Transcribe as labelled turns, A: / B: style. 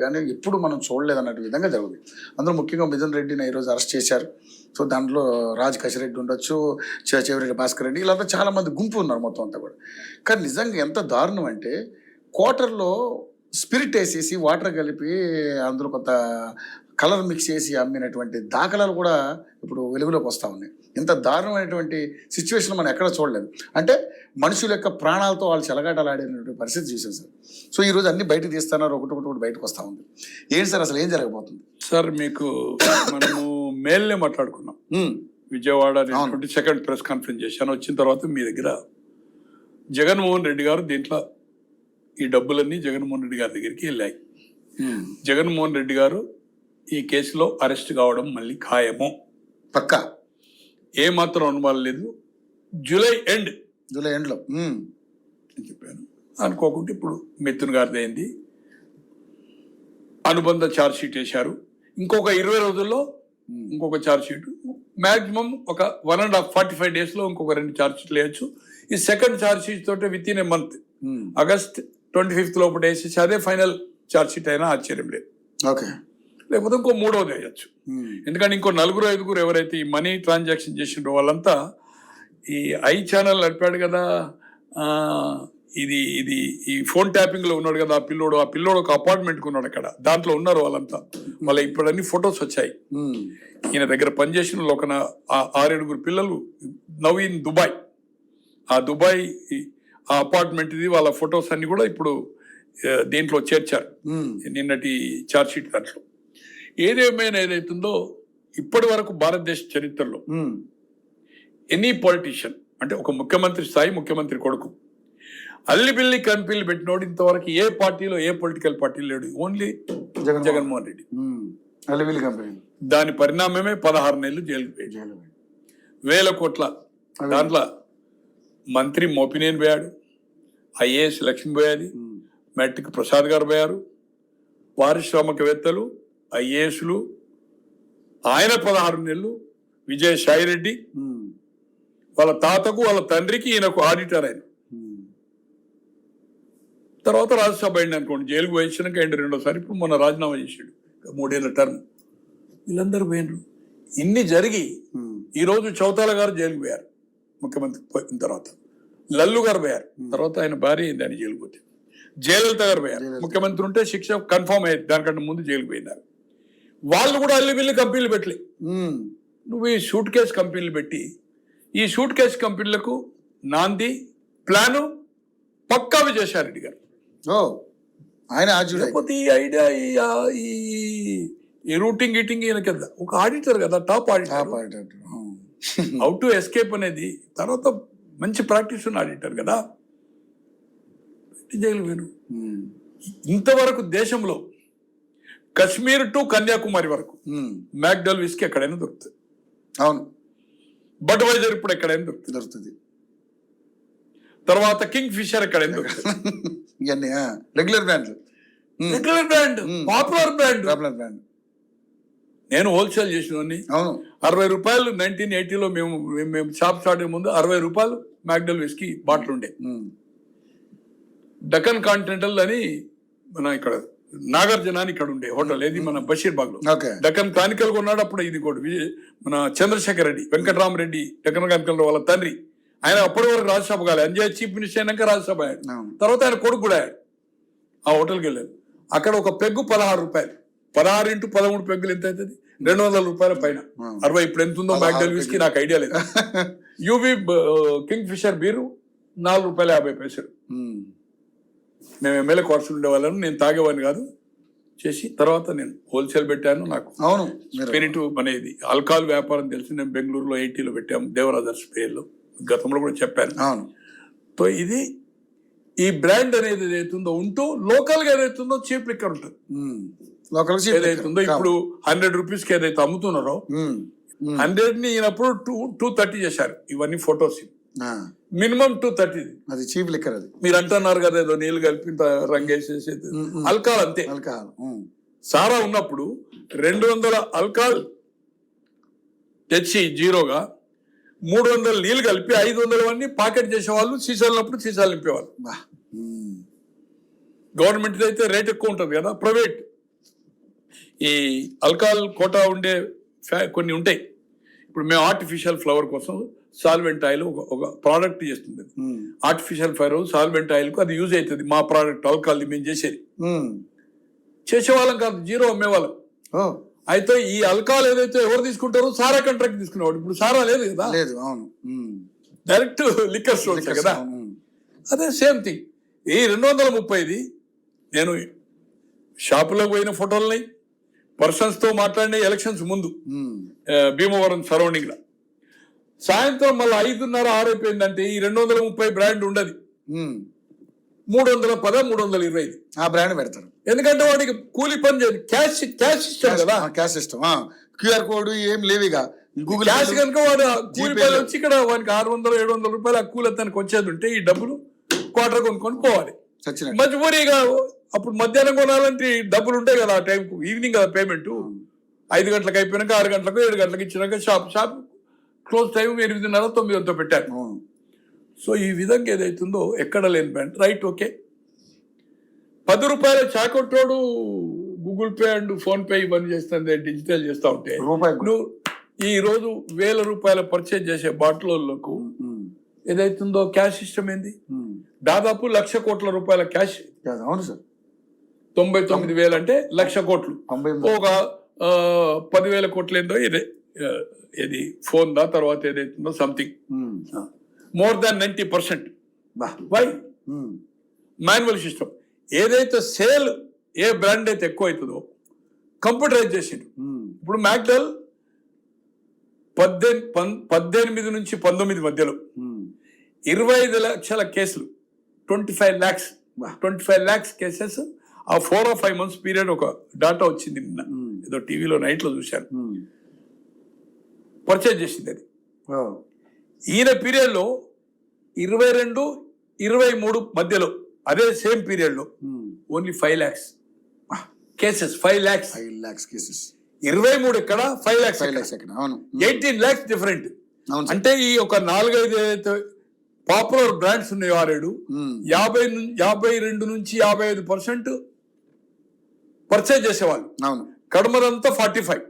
A: కానీ ఎప్పుడు మనం చూడలేదు అన్నట్టు విధంగా జరుగుతుంది. అందులో ముఖ్యంగా మిథున్ రెడ్డిని ఈరోజు అరెస్ట్ చేశారు. సో దాంట్లో రాజ్ కసిరెడ్డి ఉండొచ్చు, చెవిరెడ్డి భాస్కర్ రెడ్డి, ఇలా చాలా మంది గుంపు ఉన్నారు మొత్తం అంతా కూడా. కానీ నిజంగా ఎంత దారుణం అంటే క్వార్టర్లో స్పిరిట్ వేసేసి వాటర్ కలిపి అందులో కొంత కలర్ మిక్స్ చేసి అమ్మినటువంటి దాఖలాలు కూడా ఇప్పుడు వెలుగులోకి వస్తూ ఉన్నాయి. ఇంత దారుణమైనటువంటి సిచ్యువేషన్ మనం ఎక్కడ చూడలేదు. అంటే మనుషుల యొక్క ప్రాణాలతో వాళ్ళు చెలగాటలాడినటువంటి పరిస్థితి చూసాం సార్. సో ఈరోజు అన్ని బయటకు తీస్తున్నారు, ఒకటి బయటకు వస్తూ ఉంది. ఏంటి సార్ అసలు ఏం జరగబోతుంది
B: సార్? మీకు మనము మేల్నే మాట్లాడుకున్నాం. విజయవాడ 22nd ప్రెస్ కాన్ఫరెన్స్ చేశాను. వచ్చిన తర్వాత మీ దగ్గర జగన్మోహన్ రెడ్డి గారు దీంట్లో ఈ డబ్బులన్నీ జగన్మోహన్ రెడ్డి గారి దగ్గరికి వెళ్ళాయి. జగన్మోహన్ రెడ్డి గారు ఈ కేసులో అరెస్ట్ కావడం మళ్ళీ ఖాయము,
A: పక్కా,
B: ఏమాత్రం అనుమానం లేదు. జూలై ఎండ్లో అని చెప్పాను. అనుకోకుండా ఇప్పుడు మిథున్ గారిది అయింది, అనుబంధ ఛార్జ్ షీట్ వేశారు. ఇంకొక 20 రోజుల్లో ఇంకొక ఛార్జ్ షీట్, మ్యాక్సిమం ఒక 1.5-45 daysలో ఇంకొక 2 ఛార్జ్ షీట్లు వేయచ్చు. ఈ సెకండ్ ఛార్జ్ షీట్ తోటే with in a month August 25th లోపల వేసేసి అదే ఫైనల్ ఛార్జ్ షీట్ అయినా ఆశ్చర్యం లేదు.
A: ఓకే,
B: లేకపోతే ఇంకో 3వది వేయచ్చు. ఎందుకంటే ఇంకో 4-5 ఎవరైతే ఈ మనీ ట్రాన్సాక్షన్ చేసిండ్రో వాళ్ళంతా ఈ ఐ ఛానల్ నడిపాడు కదా, ఇది ఈ ఫోన్ ట్యాపింగ్ లో ఉన్నాడు కదా ఆ పిల్లోడు ఒక అపార్ట్మెంట్ ఉన్నాడు అక్కడ, దాంట్లో ఉన్నారు వాళ్ళంతా. వాళ్ళ ఇప్పుడు అన్ని ఫొటోస్ వచ్చాయి. ఈయన దగ్గర పనిచేసిన వాళ్ళు ఒక 6-7 పిల్లలు నవ్ ఇన్ దుబాయ్. ఆ దుబాయ్ ఆ అపార్ట్మెంట్ ఇది వాళ్ళ ఫొటోస్ అన్ని కూడా ఇప్పుడు దీంట్లో చేర్చారు నిన్నటి ఛార్జ్ షీట్ దాంట్లో. ఏదేమైనా ఏదైతుందో ఇప్పటి వరకు భారతదేశ చరిత్రలో ఎనీ పొలిటీషియన్ అంటే ఒక ముఖ్యమంత్రి స్థాయి ముఖ్యమంత్రి కొడుకు అల్లిబిల్లి కంపెనీలు పెట్టినోడు ఇంతవరకు ఏ పార్టీలో ఏ పొలిటికల్ పార్టీ లేడు, ఓన్లీ జగన్మోహన్ రెడ్డి.
A: అల్లిబిల్లి కంపెనీ
B: దాని పరిణామమే 16 నెలలు జైలు పోయాడు. 1000 కోట్ల దాంట్లో మంత్రి మోపినేని పోయాడు, ఐఏఎస్ లక్ష్మి పోయాది, మెట్రిక్ ప్రసాద్ గారు పోయారు, పారిశ్రామికవేత్తలు ఐఏఎస్లు, ఆయన 16 నెలలు, విజయసాయి రెడ్డి వాళ్ళ తాతకు వాళ్ళ తండ్రికి ఈయనకు ఆడిటర్ ఆయన. తర్వాత రాజ్యసభ అయింది అనుకోండి, జైలుకు వేసినాక అండి 2వ సారి. ఇప్పుడు మొన్న రాజీనామా చేసాడు, 3 ఏళ్ల టర్మ్. వీళ్ళందరూ పోయినరు. ఇన్ని జరిగి ఈరోజు చౌతాల గారు జైలుకు పోయారు ముఖ్యమంత్రి పోయిన తర్వాత, లల్లు గారు పోయారు, తర్వాత ఆయన భార్య అయింది ఆయన జైలుకు పోతే, జయలలిత గారు పోయారు. ముఖ్యమంత్రి ఉంటే శిక్ష కన్ఫర్మ్ అయ్యేది, దానికంటే ముందు జైలుకు పోయినారు. వాళ్ళు కూడా అల్లిబిల్లి కంపెనీలు పెట్టలే. నువ్వు ఈ సూట్ కేసు కంపెనీలు పెట్టి ఈ సూట్ కేసు కంపెనీలకు నాంది ప్లాను పక్కా విజయసాయిరెడ్డి గారు.
A: ఆయన
B: లేకపోతే ఈ ఐడియా ఈ రూటింగ్ ఈటింగ్ ఈయన కింద ఒక ఆడిటర్ కదా, top auditor. How to escape అనేది తర్వాత మంచి ప్రాక్టీస్ ఉన్న ఆడిటర్ కదా, జైలు వేరు. ఇంతవరకు దేశంలో కశ్మీర్ టు కన్యాకుమారి వరకు మ్యాక్డల్ విస్కీ ఎక్కడైనా దొరుకుతుంది.
A: అవును,
B: బడ్వైజర్ ఇప్పుడు ఎక్కడైనా దొరుకుతుంది. తర్వాత కింగ్ ఫిషర్ ఎక్కడైనా దొరుకుతుంది.
A: ఇవన్నీ రెగ్యులర్ బ్రాండ్,
B: పాపులర్ బ్రాండ్. నేను హోల్సేల్ చేసినవన్నీ. 60 రూపాయలు 1980లో మేము షాప్ స్టార్ట్ అయ్యే ముందు 60 రూపాయలు మ్యాక్డల్ విస్కీ బాటిల్ ఉండే. డకన్ కాంటినెంటల్ అని మన ఇక్కడ నాగార్జున అని ఇక్కడ ఉండే హోటల్, ఏది మన బషీర్బాగ్ లో. డకన్ కానికల్ కొన్నాడు అప్పుడు. ఇది కూడా మన చంద్రశేఖర్ రెడ్డి, వెంకటరామరెడ్డి డకన్ కానికల్ వాళ్ళ తండ్రి. ఆయన అప్పటి వరకు రాజ్యసభ కాలేదు, అంజయ్ చీఫ్ మినిస్టర్ అయినాక రాజ్యసభ అయ్యాడు. తర్వాత ఆయన కొడుకు కూడా అయ్యాడు. ఆ హోటల్కి వెళ్ళారు. అక్కడ ఒక పెగ్గు 16 రూపాయలు, 16 × 13 పెగ్గులు ఎంత అవుతుంది? 200 రూపాయల పైన. 60 ఇప్పుడు ఎంత ఉందో మ్యాక్డల్ విస్కీ నాకు ఐడియా లేదు. యూబీ కింగ్ ఫిషర్ బీరు 4 రూపాయల 50 పైసలు. మేము ఎమ్మెల్యే క్వార్టర్స్ ఉండేవాళ్ళను, నేను తాగేవాడిని కాదు. చేసి తర్వాత నేను హోల్సేల్ పెట్టాను. నాకు స్పిరిట్ అనేది ఆల్కహాల్ వ్యాపారం తెలిసి నేను బెంగళూరులో 80లో పెట్టాము, దేవరాజర్స్ పేర్లో, గతంలో కూడా చెప్పాను. సో ఇది ఈ బ్రాండ్ అనేది ఏదైతుందో ఉంటూ లోకల్ గా ఏదైతుందో చీప్ లిక్కర్ ఉంటుంది. ఏదైతుందో ఇప్పుడు 100 రూపీస్కి ఏదైతే అమ్ముతున్నారో 100ని ఈయనప్పుడు 230 చేశారు. ఇవన్నీ ఫొటోస్ మినిమం 230.
A: అది చీప్ లిక్కర్. అది
B: మీరు అంటున్నారు కదా ఏదో నీళ్ళు కలిపి రంగేసేసేది, ఆల్కహాల్ అంతే. సారా ఉన్నప్పుడు 200 ఆల్కహాల్ తెచ్చి జీరోగా 300 నీళ్ళు కలిపి 500 పాకెట్ చేసేవాళ్ళు. సీసాలు ఉన్నప్పుడు సీసాలు నింపేవాళ్ళు. గవర్నమెంట్ అయితే రేట్ ఎక్కువ ఉంటుంది కదా, ప్రైవేట్ ఈ ఆల్కహాల్ కోటా ఉండే కొన్ని ఉంటాయి. ఇప్పుడు మేము ఆర్టిఫిషియల్ ఫ్లవర్ కోసం సాల్వెంట్ ఆయిల్ ఒక ప్రోడక్ట్ చేస్తుంది. ఆర్టిఫిషియల్ ఫ్లవర్ సాల్వెంట్ ఆయిల్ కు అది యూజ్ అవుతుంది. మా ప్రోడక్ట్ ఆల్కహాల్ మేము చేసేవాళ్ళం కాదు, జీరో అమ్మేవాళ్ళం. అయితే ఈ ఆల్కహాల్ ఏదైతే ఎవరు తీసుకుంటారో సారా కాంట్రాక్ట్ తీసుకునేవాడు. ఇప్పుడు సారా లేదు కదా,
A: లేదు. అవును,
B: డైరెక్ట్ లిక్కర్ స్టోర్స్ కదా. అదే సేమ్ థింగ్. ఈ 230 నేను షాపులోకి పోయిన ఫోటోలున్నాయి, పర్సన్స్ తో మాట్లాడిన ఎలక్షన్స్ ముందు భీమవరం సరౌండింగ్ లో. సాయంత్రం మళ్ళీ 5:30, 6 అయిపోయిందంటే ఈ 230 బ్రాండ్ ఉండదు, 310, 325
A: ఆ బ్రాండ్ పెడతారు.
B: ఎందుకంటే వాడికి కూలి పని చేయదు, క్యాష్ ఇష్టం కదా,
A: క్యాష్ ఇష్టం. QR కోడ్ ఏం లేవుగా, గూగుల్
B: క్యాష్ కనుక వాడు కూలి పని వచ్చి ఇక్కడ వానికి 600, 700 రూపాయలు ఆ కూలి అతనికి వచ్చేది ఉంటే ఈ డబ్బులు క్వార్టర్ కొనుక్కొని పోవాలి. మజబూరీగా అప్పుడు మధ్యాహ్నం కొనాలంటే డబ్బులు ఉంటాయి కదా ఆ టైంకు, ఈవినింగ్ కదా పేమెంట్. 5 గంటలకు అయిపోయినాక 6 గంటలకు 7 గంటలకు ఇచ్చినాక షాప్ క్లోజ్ టైం 8:30, 9 పెట్టారు. సో ఈ విధంగా ఏదైతుందో ఎక్కడ లేని బ్రాండ్. Right, okay. 10 రూపాయల చాకొట్టోడు Google Pay and PhonePe ఇవన్నీ చేస్తుంది, డిజిటల్ చేస్తూ ఉంటే నువ్వు ఈ రోజు 1000 రూపాయల పర్చేజ్ చేసే బాటిల్లకు ఏదైతుందో క్యాష్ సిస్టమ్ ఏంది, దాదాపు 1,00,000 కోట్ల రూపాయల క్యాష్.
A: అవును సార్,
B: 99,000 అంటే 1,00,000 కోట్లు. ఒక 10,000 కోట్లు ఏందో ఇది ఫోన్ దా, తర్వాత ఏదైతుందో something more than 90%. Why? Manual system. ఏదైతే సేల్ ఏ బ్రాండ్ అయితే ఎక్కువ అవుతుందో కంప్యూటరైజ్ చేసిండు. ఇప్పుడు మ్యాక్డెల్ 18 నుంచి 19 మధ్యలో 25 లక్షల కేసులు, 25 lakhs కేసెస్ ఆ 4 or 5 months పీరియడ్ ఒక డాటా వచ్చింది నిన్న, ఏదో టీవీలో నైట్ లో చూశాను. పర్చేజ్ చేసింది అది. ఈయన పీరియడ్ లో 22, 23 మధ్యలో అదే సేమ్ పీరియడ్ లో only 5 lakhs cases. 5 lakhs
A: cases.
B: 23 ఎక్కడ, 5 lakhs
A: ఎక్కడ. అవును,
B: 18 lakhs డిఫరెంట్. అంటే ఈ ఒక 4-5 ఏదైతే పాపులర్ బ్రాండ్స్ ఉన్నాయో 6-7, 52 నుంచి 55% పర్చేజ్ చేసేవాళ్ళు.
A: అవును,
B: కడమరంతా 45.